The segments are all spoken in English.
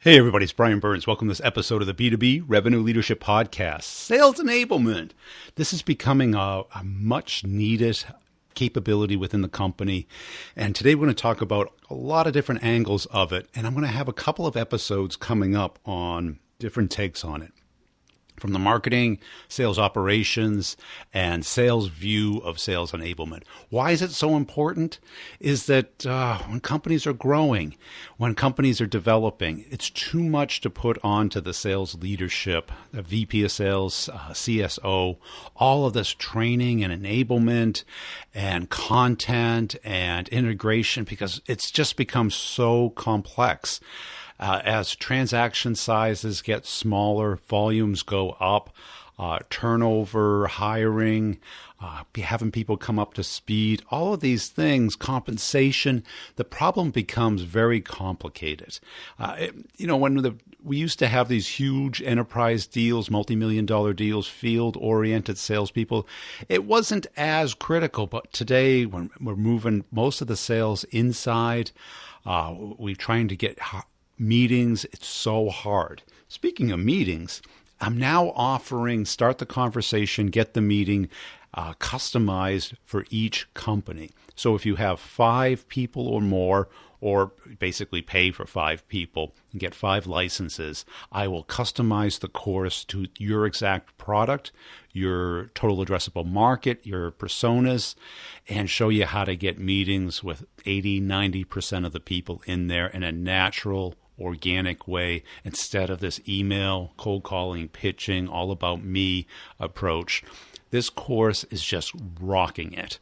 Hey everybody, it's Brian Burns. Welcome to this episode of the B2B Revenue Leadership Podcast, Sales Enablement. This is becoming a much needed capability within the company. And today we're going to talk about a lot of different angles of it. And I'm going to have a couple of episodes coming up on different takes on it. From the marketing, sales operations, and sales view of sales enablement. Why is it so important? Is that when companies are growing, when companies are developing, it's too much to put onto the sales leadership, the VP of sales, CSO, all of this training and enablement and content and integration because it's just become so complex. As transaction sizes get smaller, volumes go up, turnover, hiring, having people come up to speed, all of these things, compensation, the problem becomes very complicated. We used to have these huge enterprise deals, multi-million-dollar deals, field-oriented salespeople, it wasn't as critical. But today, when we're moving most of the sales inside, we're trying to get meetings, it's so hard. Speaking of meetings, I'm now offering Start the Conversation, Get the Meeting, customized for each company. So if you have 5 people or more, or basically pay for 5 people and get 5 licenses, I will customize the course to your exact product, your total addressable market, your personas, and show you how to get meetings with 80-90% of the people in there in a natural, organic way instead of this email, cold calling, pitching, all about me approach. This course is just rocking it.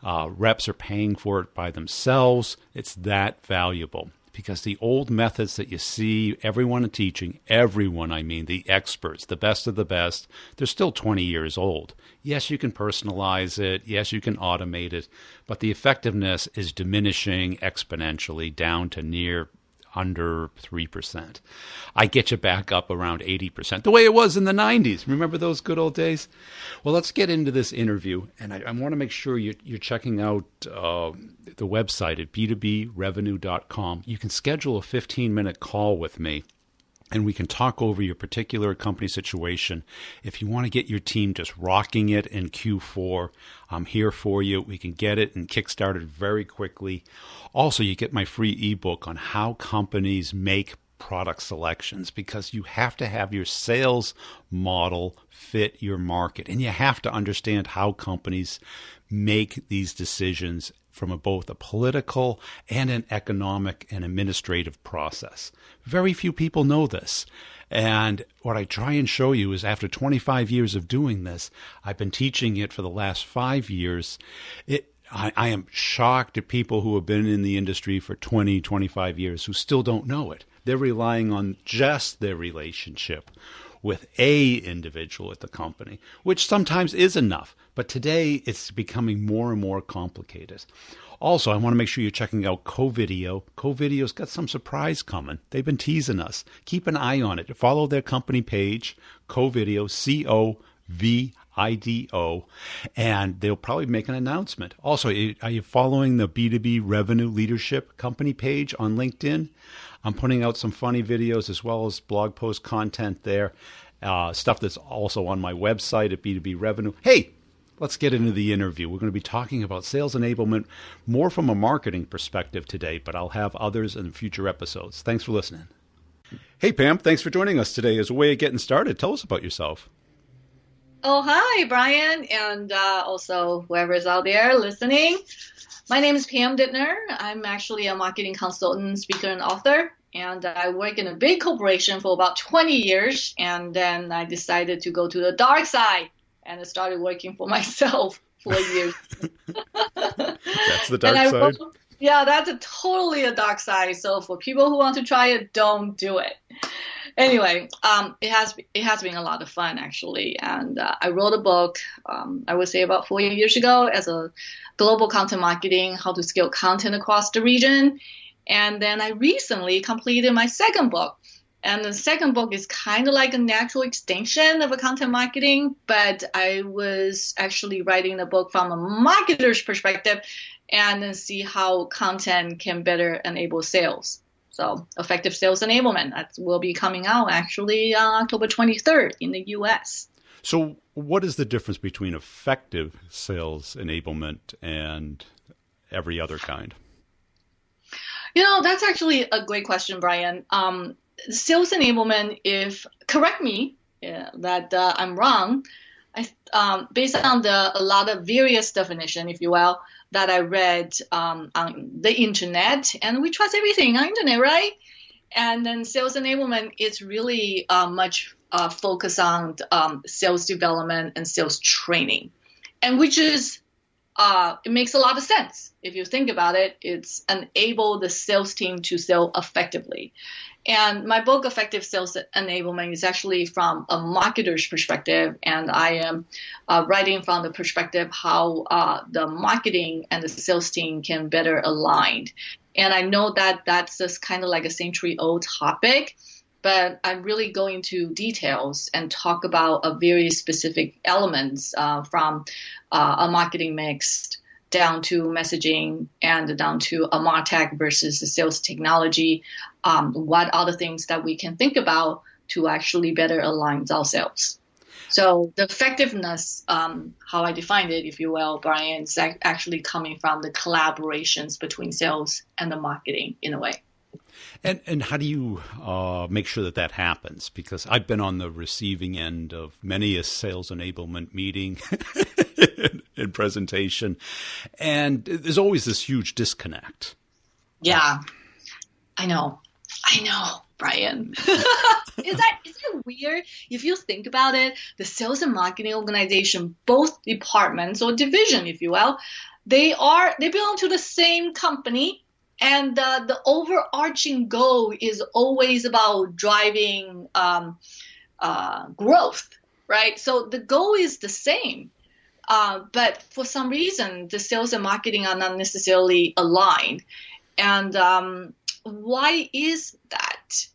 Reps are paying for it by themselves. It's that valuable because the old methods that you see everyone teaching, the experts, the best of the best, they're still 20 years old. Yes, you can personalize it. Yes, you can automate it, but the effectiveness is diminishing exponentially down to under 3%. I get you back up around 80%, the way it was in the 90s. Remember those good old days? Well, let's get into this interview, and I want to make sure you're checking out the website at b2brevenue.com. You can schedule a 15-minute call with me, and we can talk over your particular company situation. If you want to get your team just rocking it in Q4, I'm here for you. We can get it and kickstart it very quickly. Also, you get my free ebook on how companies make product selections because you have to have your sales model fit your market, and you have to understand how companies make these decisions from both a political and an economic and administrative process. Very few people know this. And what I try and show you is after 25 years of doing this, I've been teaching it for the last 5 years. I am shocked at people who have been in the industry for 20, 25 years who still don't know it. They're relying on just their relationship with a individual at the company, which sometimes is enough. But today, it's becoming more and more complicated. Also, I want to make sure you're checking out CoVideo. CoVideo's got some surprise coming. They've been teasing us. Keep an eye on it. Follow their company page, CoVideo, CoVideo, and they'll probably make an announcement. Also, are you following the B2B Revenue Leadership company page on LinkedIn? I'm putting out some funny videos as well as blog post content there, stuff that's also on my website at B2B Revenue. Hey, let's get into the interview. We're going to be talking about sales enablement more from a marketing perspective today, but I'll have others in future episodes. Thanks for listening. Hey, Pam, thanks for joining us today. As a way of getting started, tell us about yourself. Oh, hi, Brian, and also whoever's out there listening. My name is Pam Dittner. I'm actually a marketing consultant, speaker, and author, and I work in a big corporation for about 20 years, and then I decided to go to the dark side, and I started working for myself for years. That's the dark side? Yeah, that's totally a dark side, so for people who want to try it, don't do it. Anyway, it has been a lot of fun, actually. And I wrote a book, I would say about 4 years ago as a global content marketing, how to scale content across the region. And then I recently completed my second book. And the second book is kind of like a natural extension of a content marketing, but I was actually writing the book from a marketer's perspective and then see how content can better enable sales. So effective sales enablement, that will be coming out actually October 23rd in the US. So what is the difference between effective sales enablement and every other kind? That's actually a great question, Brian. Sales enablement, if correct me that I'm wrong, based on a lot of various definition, if you will, that I read on the internet, and we trust everything on internet, right? And then sales enablement is really much focused on sales development and sales training, and which is it makes a lot of sense. If you think about it, it's enable the sales team to sell effectively. And my book, Effective Sales Enablement, is actually from a marketer's perspective, and I am writing from the perspective how the marketing and the sales team can better align. And I know that that's just kind of like a century-old topic, but I'm really going to details and talk about a very specific elements from a marketing mix down to messaging and down to a MarTech versus the sales technology. What are the things that we can think about to actually better align ourselves? So the effectiveness, how I defined it, if you will, Brian, is actually coming from the collaborations between sales and the marketing in a way. And how do you make sure that happens? Because I've been on the receiving end of many a sales enablement meeting and presentation, and there's always this huge disconnect. Yeah, I know, Brian. Is that weird? If you think about it, the sales and marketing organization, both departments or division, if you will, they belong to the same company. And the overarching goal is always about driving growth, right? So the goal is the same. But for some reason, the sales and marketing are not necessarily aligned. And why is that?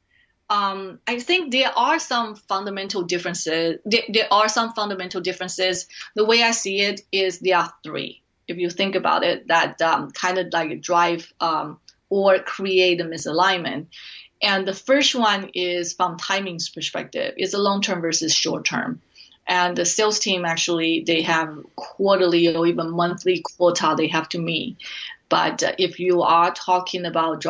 I think there are some fundamental differences. There are some fundamental differences. The way I see it is there are three. If you think about it, that kind of like drive or create a misalignment. And the first one is from timing's perspective. It's a long-term versus short-term. And the sales team actually, they have quarterly or even monthly quota they have to meet. But if you are talking about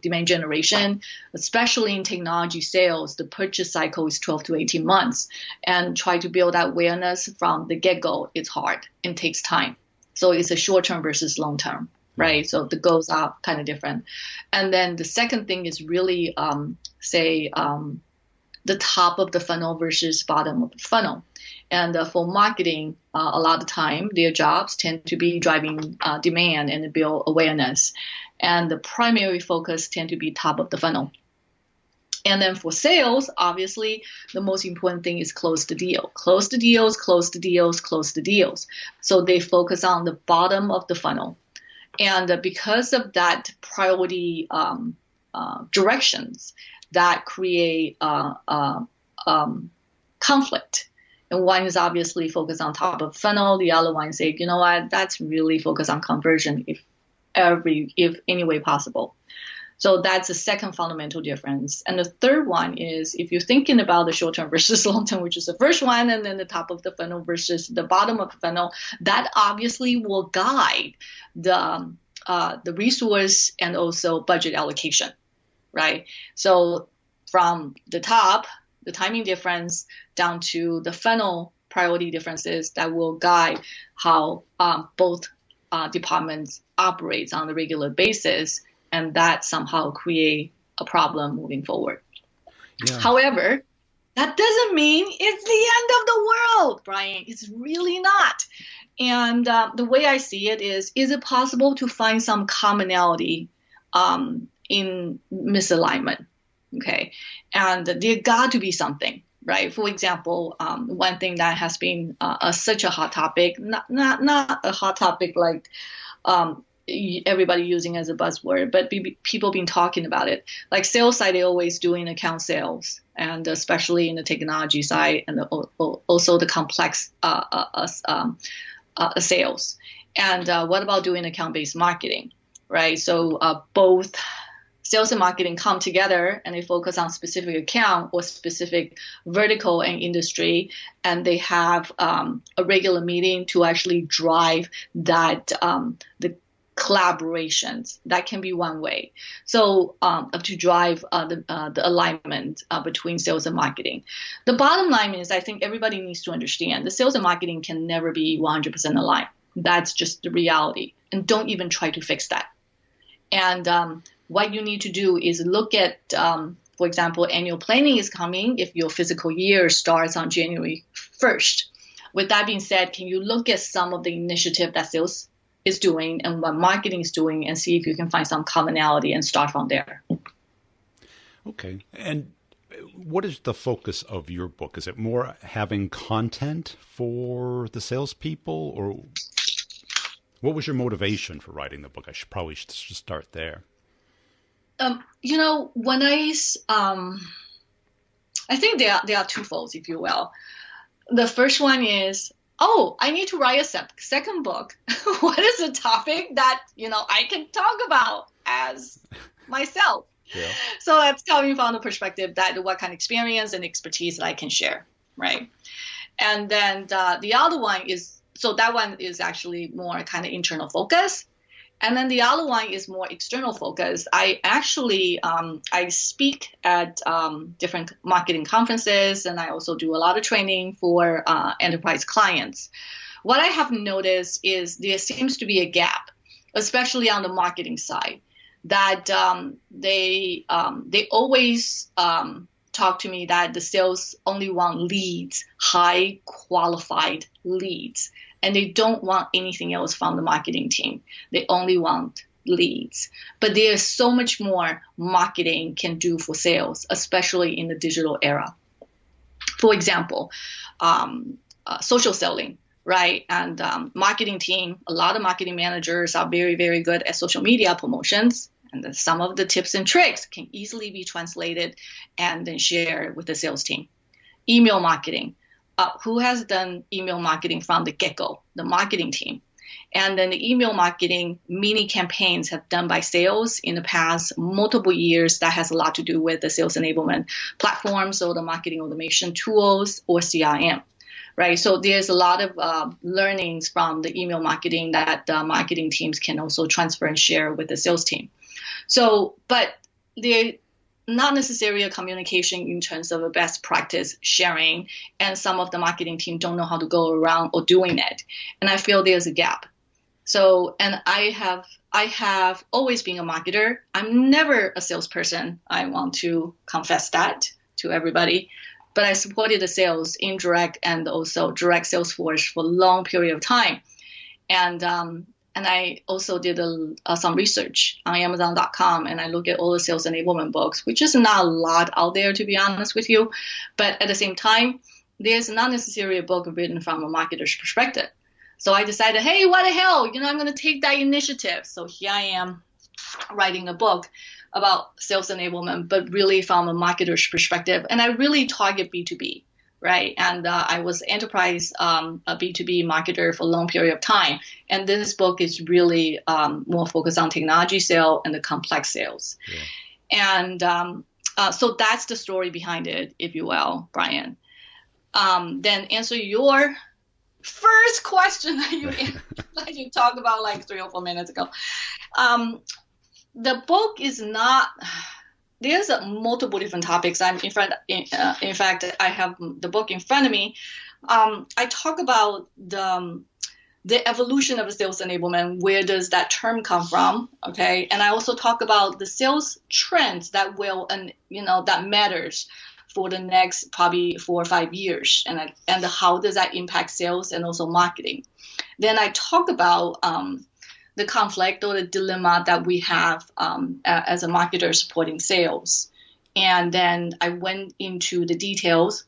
demand generation, especially in technology sales, the purchase cycle is 12 to 18 months. And try to build that awareness from the get-go, it's hard and takes time. So it's a short-term versus long-term, right? So the goals are kind of different. And then the second thing is really, the top of the funnel versus bottom of the funnel. And for marketing, a lot of time, their jobs tend to be driving demand and build awareness. And the primary focus tend to be top of the funnel. And then for sales, obviously, the most important thing is close the deal. Close the deals, close the deals, close the deals. So they focus on the bottom of the funnel. And because of that priority directions, that create conflict. And one is obviously focused on top of funnel. The other one say, you know what, that's really focused on conversion if any way possible. So that's the second fundamental difference. And the third one is if you're thinking about the short-term versus long-term, which is the first one, and then the top of the funnel versus the bottom of the funnel, that obviously will guide the resource and also budget allocation, right? So from the top, the timing difference, down to the funnel priority differences that will guide how both departments operates on a regular basis. And that somehow create a problem moving forward. Yeah. However, that doesn't mean it's the end of the world, Brian. It's really not. And the way I see it is it possible to find some commonality in misalignment? Okay. And there got to be something, right? For example, one thing that has been such a hot topic, not a hot topic like everybody using as a buzzword, but people been talking about it. Like sales side, they're always doing account sales, and especially in the technology side, and also the complex sales. And what about doing account-based marketing, right? So both sales and marketing come together and they focus on specific account or specific vertical and industry, and they have a regular meeting to actually drive that the collaborations. That can be one way. So to drive the alignment between sales and marketing. The bottom line is, I think everybody needs to understand the sales and marketing can never be 100% aligned. That's just the reality. And don't even try to fix that. And what you need to do is look at, for example, annual planning is coming if your fiscal year starts on January 1st. With that being said, can you look at some of the initiative that sales is doing and what marketing is doing and see if you can find some commonality and start from there? Okay. And what is the focus of your book? Is it more having content for the salespeople, or what was your motivation for writing the book? I should start there. When I think there are twofolds, if you will. The first one is, I need to write a second book. What is the topic that, I can talk about as myself? Yeah. So that's coming from the perspective that what kind of experience and expertise that I can share, right? And then the other one is, so that one is actually more kind of internal focus. And then the other one is more external focus. I actually, I speak at different marketing conferences, and I also do a lot of training for enterprise clients. What I have noticed is there seems to be a gap, especially on the marketing side, that they always talk to me that the sales only want leads, high qualified leads. And they don't want anything else from the marketing team. They only want leads. But there's so much more marketing can do for sales, especially in the digital era. For example, social selling, right? And marketing team, a lot of marketing managers are very, very good at social media promotions. And some of the tips and tricks can easily be translated and then shared with the sales team. Email marketing. Who has done email marketing from the get-go? The marketing team. And then the email marketing mini campaigns have done by sales in the past multiple years. That has a lot to do with the sales enablement platforms or the marketing automation tools or CRM, right? So there's a lot of learnings from the email marketing that marketing teams can also transfer and share with the sales team. So, but they're not necessarily a communication in terms of a best practice sharing, and some of the marketing team don't know how to go around or doing it. And I feel there's a gap. So, and I have always been a marketer. I'm never a salesperson. I want to confess that to everybody. But I supported the sales, indirect and also direct sales force for a long period of time. And I also did some research on Amazon.com, and I look at all the sales enablement books, which is not a lot out there, to be honest with you. But at the same time, there's not necessarily a book written from a marketer's perspective. So I decided, hey, what the hell? I'm going to take that initiative. So here I am writing a book about sales enablement, but really from a marketer's perspective. And I really target B2B. Right. And I was enterprise a B2B marketer for a long period of time. And this book is really more focused on technology sale and the complex sales. Yeah. And so that's the story behind it, if you will, Brian. Then answer your first question that you talked about like 3 or 4 minutes ago. The book is not... There's multiple different topics. In fact, I have the book in front of me. I talk about the evolution of sales enablement. Where does that term come from? Okay, and I also talk about the sales trends that that matters for the next probably 4 or 5 years, and how does that impact sales and also marketing. Then I talk about the conflict or the dilemma that we have as a marketer supporting sales. And then I went into the details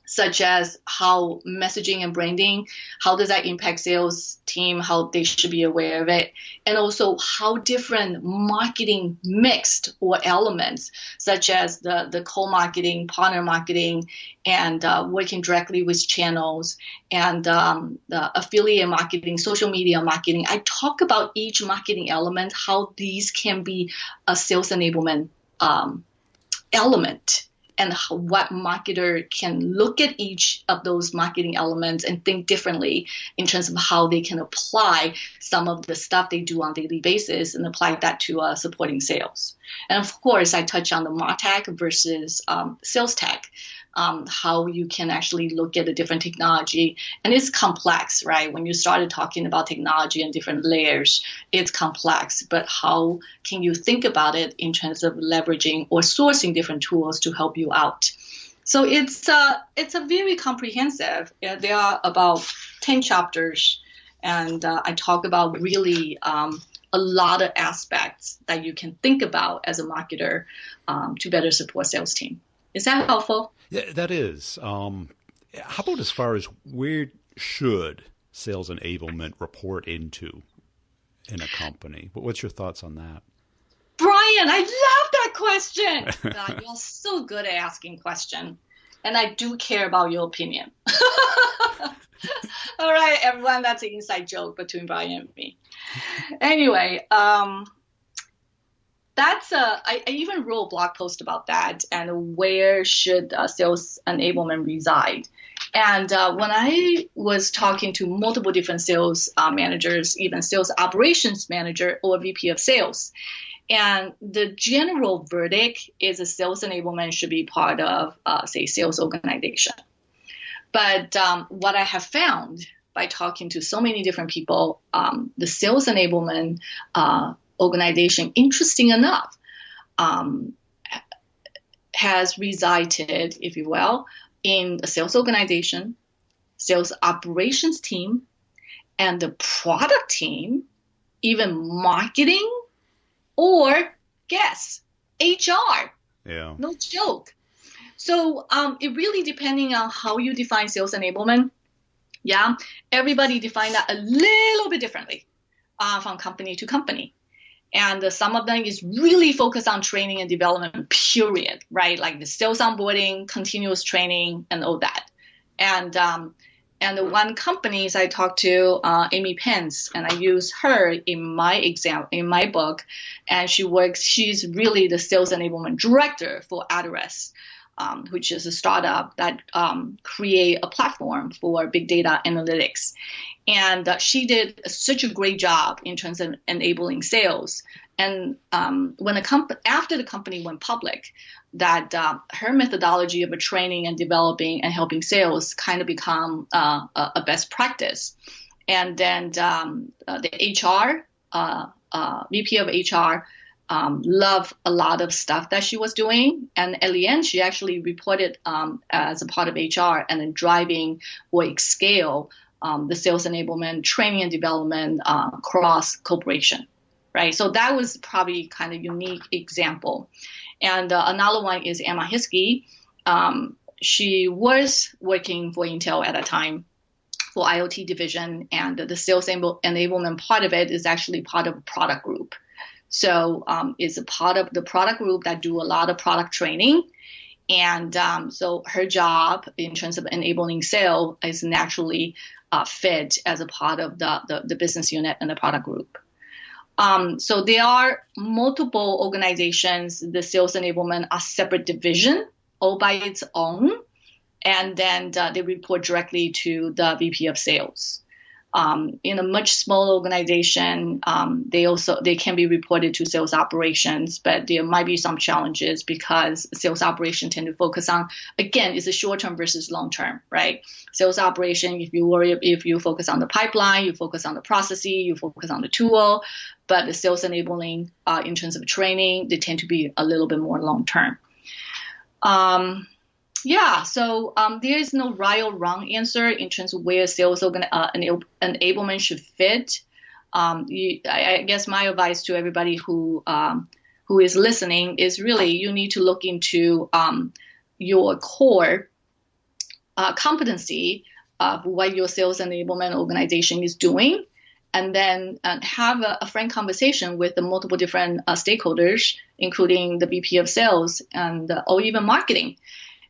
such as how messaging and branding, how does that impact sales team, how they should be aware of it, and also how different marketing mixed or elements, such as the co-marketing, partner marketing, and working directly with channels, and the affiliate marketing, social media marketing. I talk about each marketing element, how these can be a sales enablement element, and what marketer can look at each of those marketing elements and think differently in terms of how they can apply some of the stuff they do on a daily basis and apply that to supporting sales. And of course, I touch on the MarTech versus sales tech, how you can actually look at a different technology. And it's complex, right? When you started talking about technology and different layers, it's complex. But how can you think about it in terms of leveraging or sourcing different tools to help you out? So it's a very comprehensive. There are about 10 chapters, and I talk about really a lot of aspects that you can think about as a marketer to better support sales team. Is that helpful? Yeah, that is. How about as far as where should sales enablement report into in a company? What's your thoughts on that? Brian, I love that question. God, you're so good at asking questions. And I do care about your opinion. All right, everyone, that's an inside joke between Brian and me. Anyway, I even wrote a blog post about that and where should sales enablement reside. And when I was talking to multiple different sales managers, even sales operations manager or VP of sales, and the general verdict is a sales enablement should be part of, say, sales organization. But what I have found by talking to so many different people, the sales enablement organization, interesting enough, has resided, if you will, in a sales organization, sales operations team, and the product team, even marketing, or guess, HR. Yeah. No joke. So it really depending on how you define sales enablement. Yeah, everybody define that a little bit differently from company to company. And some of them is really focused on training and development, period, right? Like the sales onboarding, continuous training, and all that. And the one company I talked to, Amy Pence, and I use her in my book, and she's really the sales enablement director for Address, which is a startup that create a platform for big data analytics. And she did such a great job in terms of enabling sales. And after the company went public, that her methodology of training and developing and helping sales kind of become a best practice. And then the HR, VP of HR, love a lot of stuff that she was doing. And at the end, she actually reported as a part of HR and then driving or scale the sales enablement, training and development cross corporation, right? So that was probably kind of unique example. And another one is Emma Hiskey. She was working for Intel at a time for IoT division, and the sales enablement part of it is actually part of a product group. So it's a part of the product group that do a lot of product training. And so her job in terms of enabling sale is naturally fit as a part of the business unit and the product group. So there are multiple organizations. The sales enablement are separate division all by its own. And then they report directly to the VP of sales. In a much smaller organization, they can be reported to sales operations, but there might be some challenges because sales operation tend to focus on, again, it's a short-term versus long-term, right? Sales operation, if you focus on the pipeline, you focus on the processes, you focus on the tool, but the sales enabling in terms of training, they tend to be a little bit more long-term. Yeah, so there is no right or wrong answer in terms of where sales enablement should fit. I guess my advice to everybody who is listening is really you need to look into your core competency of what your sales enablement organization is doing, and then have a frank conversation with the multiple different stakeholders, including the VP of sales and or even marketing,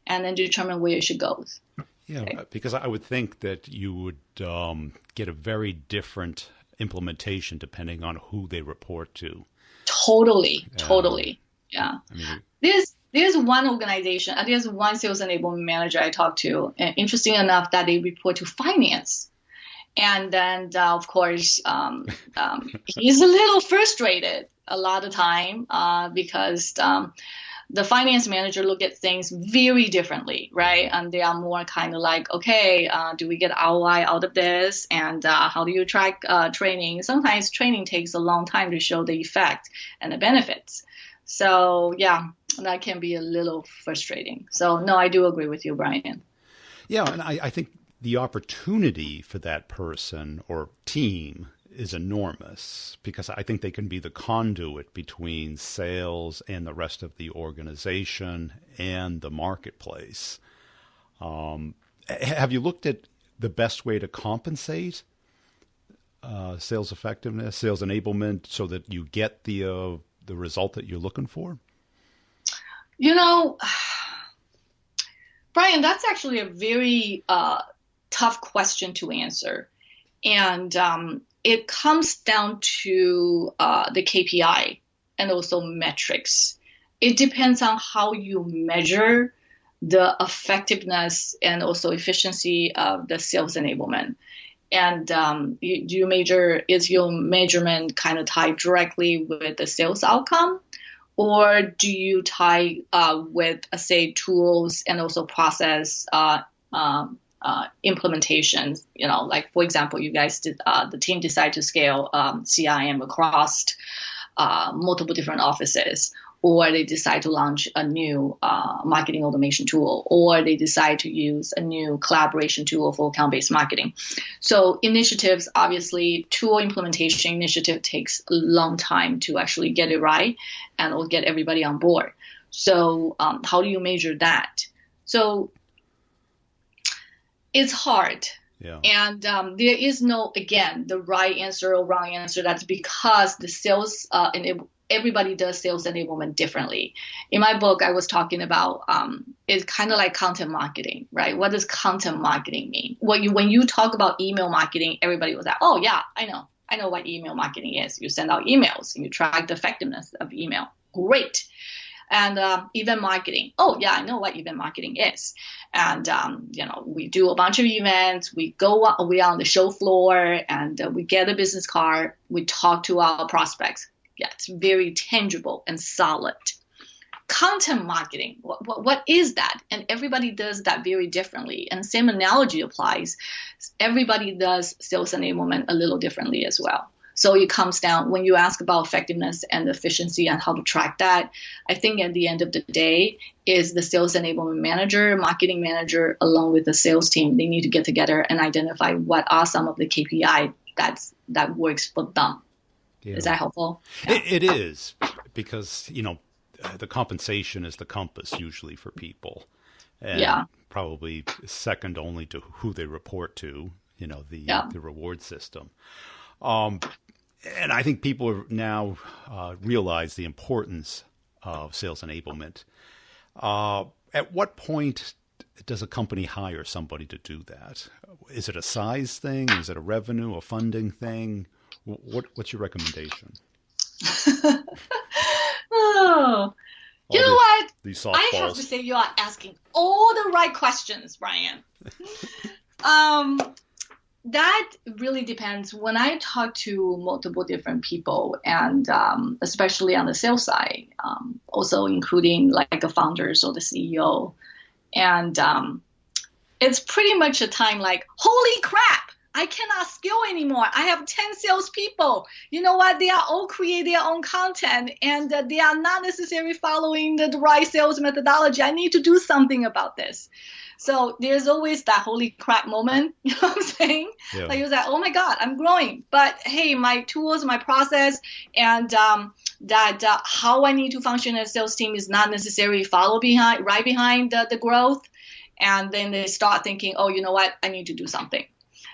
and then determine where it should go. Yeah, okay. Because I would think that you would get a very different implementation depending on who they report to. Totally. Yeah. I mean, there's one organization, there's one sales enablement manager I talked to, and interesting enough that they report to finance. And then, of course, he's a little frustrated a lot of time because the finance manager look at things very differently, right? And they are more kind of like, okay, do we get ROI out of this? And how do you track training? Sometimes training takes a long time to show the effect and the benefits. So, yeah, that can be a little frustrating. So, no, I do agree with you, Brian. Yeah, and I think the opportunity for that person or team is enormous because I think they can be the conduit between sales and the rest of the organization and the marketplace. Have you looked at the best way to compensate sales effectiveness, sales enablement, so that you get the result that you're looking for? You know, Brian, that's actually a very tough question to answer. And it comes down to the KPI and also metrics. It depends on how you measure the effectiveness and also efficiency of the sales enablement. And is your measurement kind of tied directly with the sales outcome? Or do you tie with, say, tools and also process implementations? You know, like, for example, you guys did, the team decided to scale CRM across multiple different offices, or they decide to launch a new marketing automation tool, or they decide to use a new collaboration tool for account-based marketing. So initiatives, obviously, tool implementation initiative takes a long time to actually get it right and will get everybody on board. So how do you measure that? So it's hard. Yeah. And there is no, again, the right answer or wrong answer. That's because the sales everybody does sales enablement differently. In my book, I was talking about it's kind of like content marketing, right? What does content marketing mean? When you talk about email marketing, everybody was like, oh, yeah, I know what email marketing is. You send out emails and you track the effectiveness of email. Great. And event marketing. Oh, yeah, I know what event marketing is. And, we do a bunch of events. We are on the show floor and we get a business card. We talk to our prospects. Yeah, it's very tangible and solid. Content marketing, what is that? And everybody does that very differently. And same analogy applies. Everybody does sales enablement a little differently as well. So it comes down, when you ask about effectiveness and efficiency and how to track that, I think at the end of the day is the sales enablement manager, marketing manager, along with the sales team, they need to get together and identify what are some of the KPI that works for them. Yeah. Is that helpful? Yeah. It is, because, the compensation is the compass usually for people. And probably second only to who they report to, the reward system. And I think people are now realize the importance of sales enablement. At what point does a company hire somebody to do that? Is it a size thing? Is it a revenue, a funding thing? What's your recommendation? Oh, you know what? These softballs. I have to say you are asking all the right questions, Brian. That really depends. When I talk to multiple different people, and especially on the sales side, also including like the founders or the CEO, and it's pretty much a time like, holy crap, I cannot scale anymore. I have 10 salespeople. You know what? They are all create their own content, and they are not necessarily following the right sales methodology. I need to do something about this. So there's always that holy crap moment, you know what I'm saying? Yeah. Like you're like, oh my God, I'm growing. But hey, my tools, my process, and how I need to function as a sales team is not necessarily right behind the growth. And then they start thinking, oh, you know what, I need to do something.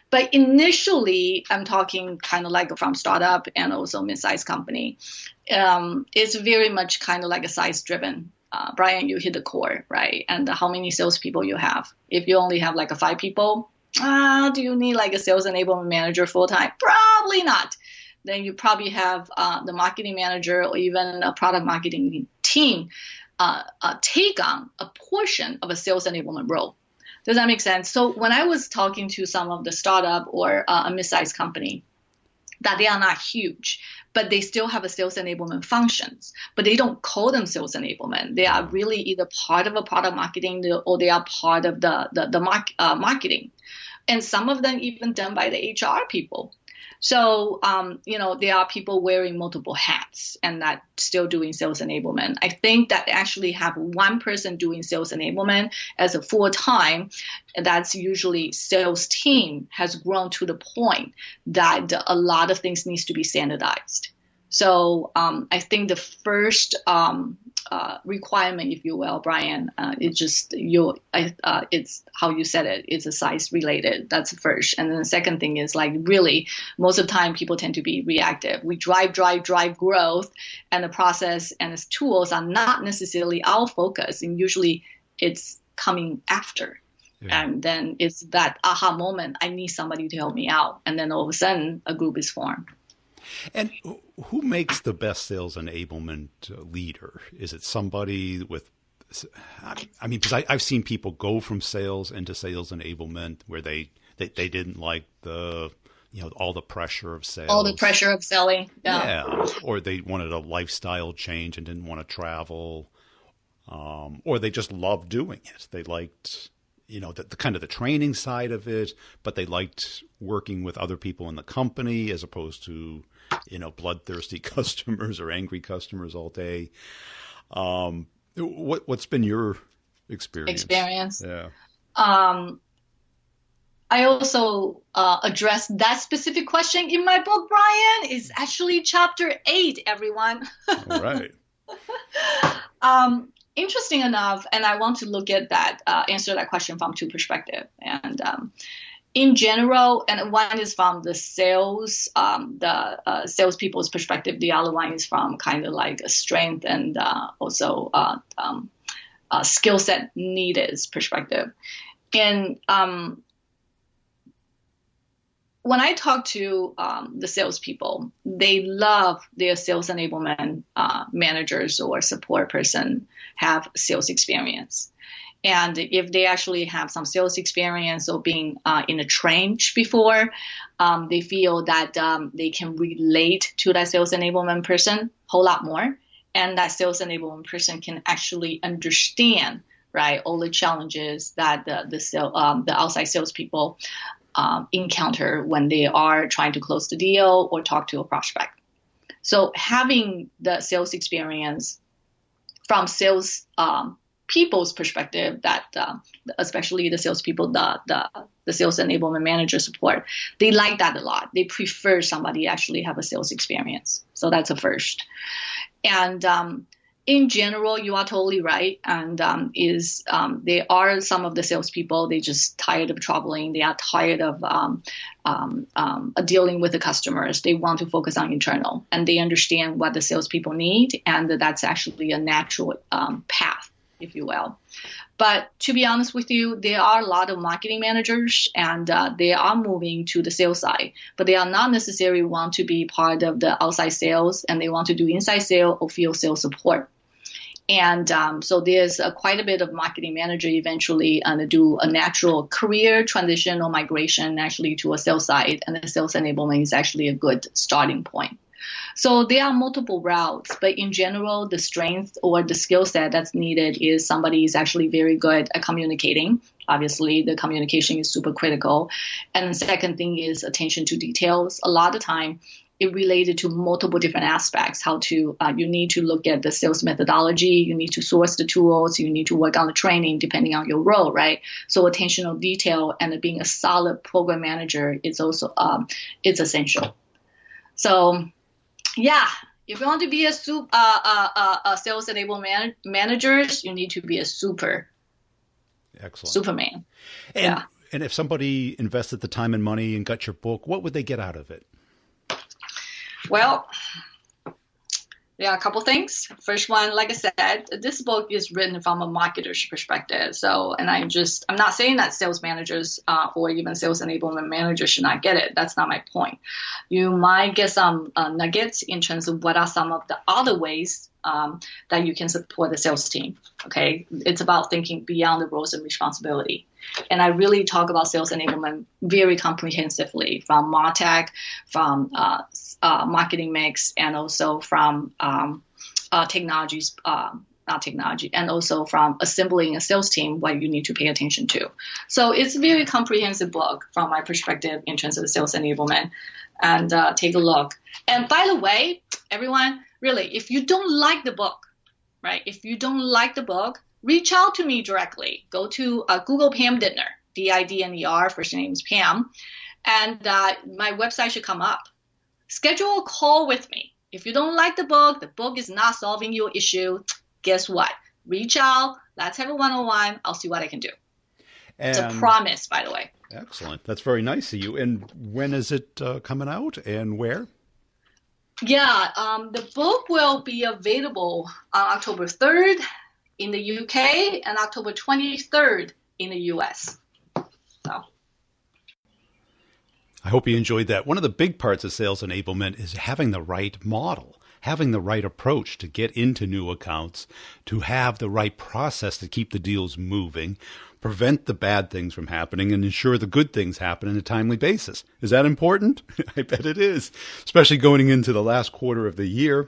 But initially, I'm talking kind of like from startup and also mid-sized company. It's very much kind of like a size-driven. Brian, you hit the core, right? And how many salespeople you have. If you only have like 5 people, do you need like a sales enablement manager full-time? Probably not. Then you probably have the marketing manager or even a product marketing team take on a portion of a sales enablement role. Does that make sense? So when I was talking to some of the startup or a mid-sized company, that they are not huge, but they still have a sales enablement functions, but they don't call them sales enablement. They are really either part of a product marketing or they are part of the marketing. And some of them even done by the HR people. So, there are people wearing multiple hats and that still doing sales enablement. I think that actually have one person doing sales enablement as a full-time, that's usually sales team has grown to the point that a lot of things needs to be standardized. So I think the first requirement, if you will, Brian, it's just it's how you said it. It's a size related. That's the first. And then the second thing is like really most of the time people tend to be reactive. We drive growth, and the process and the tools are not necessarily our focus. And usually it's coming after. Yeah. And then it's that aha moment. I need somebody to help me out. And then all of a sudden a group is formed. And who makes the best sales enablement leader? Is it somebody with, I mean, because I've seen people go from sales into sales enablement where they didn't like all the pressure of sales. All the pressure of selling. Yeah. Or they wanted a lifestyle change and didn't want to travel. Or they just loved doing it. They liked, the kind of the training side of it, but they liked working with other people in the company as opposed to, bloodthirsty customers or angry customers all day. What's been your experience? Yeah. I also addressed that specific question in my book, Brian. It's actually chapter 8, everyone. All right. Interesting enough, and I want to look at that, answer that question from 2 perspectives. And in general, and one is from the sales, salespeople's perspective. The other one is from kind of like a strength and also skill set needed perspective. And when I talk to the salespeople, they love their sales enablement managers or support person have sales experience. And if they actually have some sales experience or being in a trench before, they feel that they can relate to that sales enablement person a whole lot more. And that sales enablement person can actually understand, right, all the challenges that the outside salespeople encounter when they are trying to close the deal or talk to a prospect. So having the sales experience from sales people's perspective, that especially the salespeople, the sales enablement manager support, they like that a lot. They prefer somebody actually have a sales experience. So that's a first. And in general, you are totally right. And they are some of the salespeople, they just tired of traveling. They are tired of dealing with the customers. They want to focus on internal, and they understand what the salespeople need. And that's actually a natural path, if you will. But to be honest with you, there are a lot of marketing managers, and they are moving to the sales side, but they are not necessarily want to be part of the outside sales, and they want to do inside sale or field sales support. And so there's quite a bit of marketing manager eventually do a natural career transition or migration actually to a sales side, and the sales enablement is actually a good starting point. So there are multiple routes, but in general, the strength or the skill set that's needed is somebody is actually very good at communicating. Obviously, the communication is super critical. And the second thing is attention to details. A lot of time, it related to multiple different aspects, how to, you need to look at the sales methodology, you need to source the tools, you need to work on the training depending on your role, right? So attention to detail and being a solid program manager is also, it's essential. So, yeah, if you want to be a sales enablement managers, you need to be a super. Excellent. Superman. And if somebody invested the time and money and got your book, what would they get out of it? Well, there are a couple things. First one, like I said, this book is written from a marketer's perspective. So, and I'm not saying that sales managers or even sales enablement managers should not get it. That's not my point. You might get some nuggets in terms of what are some of the other ways that you can support the sales team. Okay, it's about thinking beyond the roles and responsibility. And I really talk about sales enablement very comprehensively, from MarTech, from marketing mix, and also from technologies, not technology, and also from assembling a sales team, what you need to pay attention to. So it's a very comprehensive book from my perspective in terms of sales enablement. And take a look. And by the way, everyone, really, if you don't like the book, right? If you don't like the book, reach out to me directly. Go to Google Pam Dittner, D-I-D-N-E-R, first name is Pam, and my website should come up. Schedule a call with me. If you don't like the book is not solving your issue, guess what? Reach out. Let's have a one-on-one. I'll see what I can do. It's a promise, by the way. Excellent. That's very nice of you. And when is it coming out and where? Yeah, the book will be available on October 3rd in the UK and October 23rd in the US. So, I hope you enjoyed that. One of the big parts of sales enablement is having the right model, having the right approach to get into new accounts, to have the right process to keep the deals moving, prevent the bad things from happening, and ensure the good things happen on a timely basis. Is that important? I bet it is, especially going into the last quarter of the year.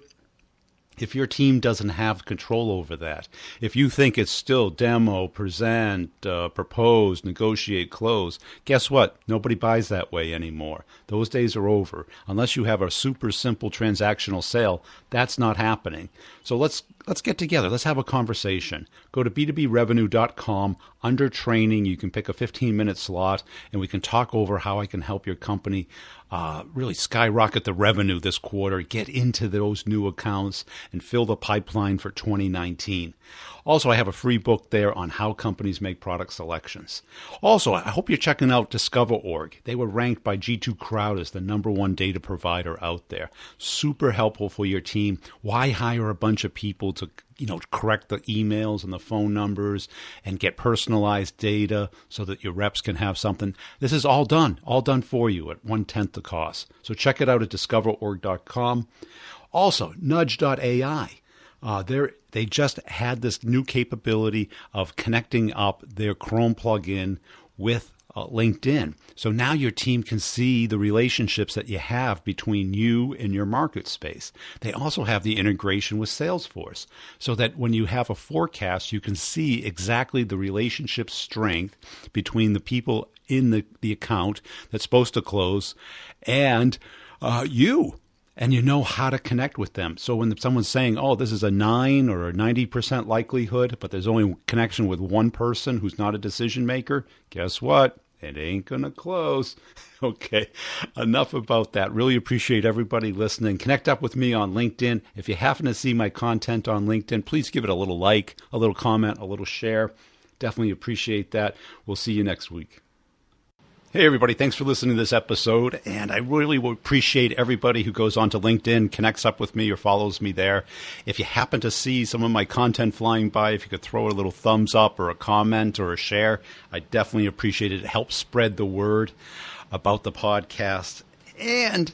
If your team doesn't have control over that, if you think it's still demo, present, propose, negotiate, close, guess what? Nobody buys that way anymore. Those days are over. Unless you have a super simple transactional sale, that's not happening. So let's get together. Let's have a conversation. Go to b2brevenue.com. Under training, you can pick a 15-minute slot, and we can talk over how I can help your company really skyrocket the revenue this quarter, get into those new accounts, and fill the pipeline for 2019. Also, I have a free book there on how companies make product selections. Also, I hope you're checking out Discover.org. They were ranked by G2 Crowd as the #1 data provider out there. Super helpful for your team. Why hire a bunch of people to correct the emails and the phone numbers and get personalized data so that your reps can have something? This is all done for you at 1/10 the cost. So check it out at discoverorg.com. Also, nudge.ai. They just had this new capability of connecting up their Chrome plugin with LinkedIn. So now your team can see the relationships that you have between you and your market space. They also have the integration with Salesforce so that when you have a forecast, you can see exactly the relationship strength between the people in the account that's supposed to close and you. And you know how to connect with them. So when someone's saying, oh, this is a 9 or a 90% likelihood, but there's only connection with one person who's not a decision maker, guess what? It ain't going to close. Okay, enough about that. Really appreciate everybody listening. Connect up with me on LinkedIn. If you happen to see my content on LinkedIn, please give it a little like, a little comment, a little share. Definitely appreciate that. We'll see you next week. Hey, everybody. Thanks for listening to this episode. And I really would appreciate everybody who goes onto LinkedIn, connects up with me or follows me there. If you happen to see some of my content flying by, if you could throw a little thumbs up or a comment or a share, I definitely appreciate it. It helps spread the word about the podcast. And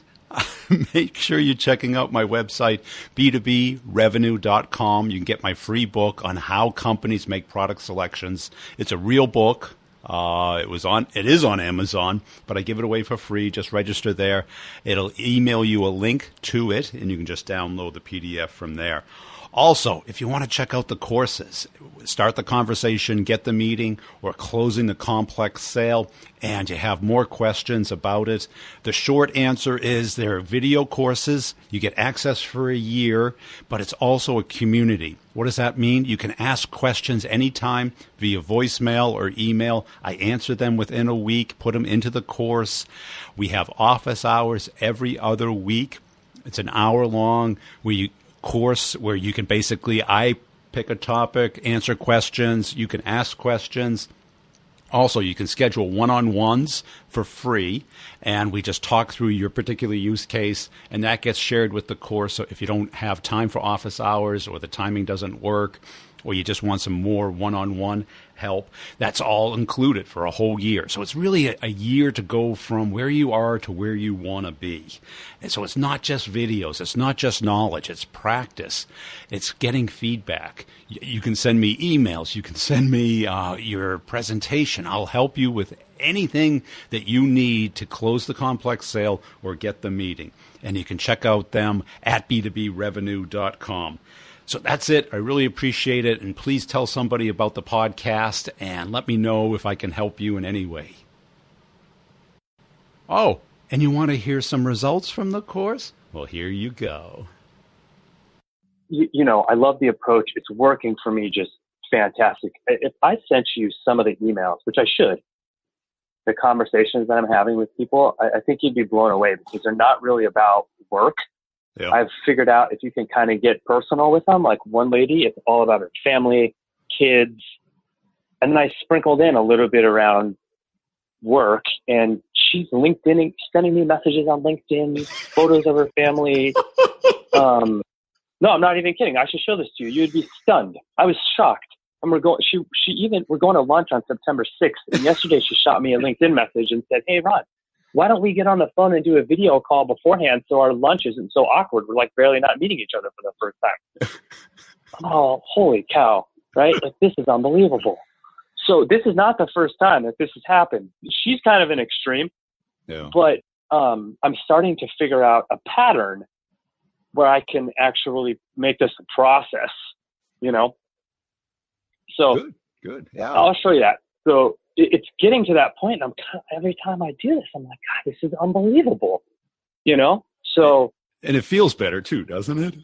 make sure you're checking out my website, b2brevenue.com. You can get my free book on how companies make product selections. It's a real book. It is on Amazon, but I give it away for free. Just register there. It'll email you a link to it, and you can just download the PDF from there. Also, if you want to check out the courses, start the conversation, get the meeting, or closing the complex sale, and you have more questions about it, the short answer is there are video courses. You get access for a year, but it's also a community. What does that mean? You can ask questions anytime via voicemail or email. I answer them within a week, put them into the course. We have office hours every other week. It's an hour-long course where you can basically, I pick a topic, answer questions, you can ask questions. Also, you can schedule one-on-ones for free, and we just talk through your particular use case, and that gets shared with the course. So if you don't have time for office hours or the timing doesn't work, or you just want some more one-on-one help, that's all included for a whole year. So it's really a year to go from where you are to where you want to be. And so it's not just videos. It's not just knowledge. It's practice. It's getting feedback. You can send me emails. You can send me your presentation. I'll help you with anything that you need to close the complex sale or get the meeting. And you can check out them at b2brevenue.com. So that's it. I really appreciate it. And please tell somebody about the podcast and let me know if I can help you in any way. Oh, and you want to hear some results from the course? Well, here you go. You know, I love the approach. It's working for me just fantastic. If I sent you some of the emails, which I should, the conversations that I'm having with people, I think you'd be blown away because they're not really about work. Yeah. I've figured out if you can kind of get personal with them, like one lady, it's all about her family, kids. And then I sprinkled in a little bit around work, and she's LinkedIn, sending me messages on LinkedIn, photos of her family. No, I'm not even kidding. I should show this to you. You'd be stunned. I was shocked. And we're going to lunch on September 6th. And yesterday she shot me a LinkedIn message and said, "Hey, Ron, why don't we get on the phone and do a video call beforehand so our lunch isn't so awkward? We're like barely not meeting each other for the first time." Oh, holy cow, right? Like, this is unbelievable. So this is not the first time that this has happened. She's kind of an extreme, but I'm starting to figure out a pattern where I can actually make this a process, you know? So good. Yeah. I'll show you that. So it's getting to that point, and every time I do this, I'm like, God, this is unbelievable, you know? So, and it feels better too, doesn't it?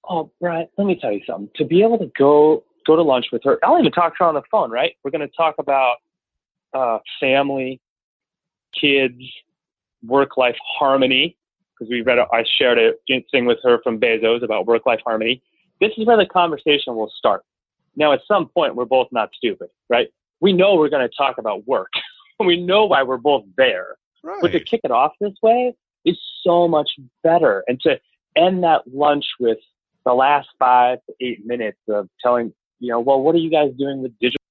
Oh, Brian, let me tell you something. To be able to go to lunch with her, I'll even talk to her on the phone, right? We're going to talk about family, kids, work-life harmony, because I shared a thing with her from Bezos about work-life harmony. This is where the conversation will start. Now, at some point, we're both not stupid, right? We know we're going to talk about work. We know why we're both there. Right. But to kick it off this way is so much better. And to end that lunch with the last 5 to 8 minutes of telling, well, what are you guys doing with digital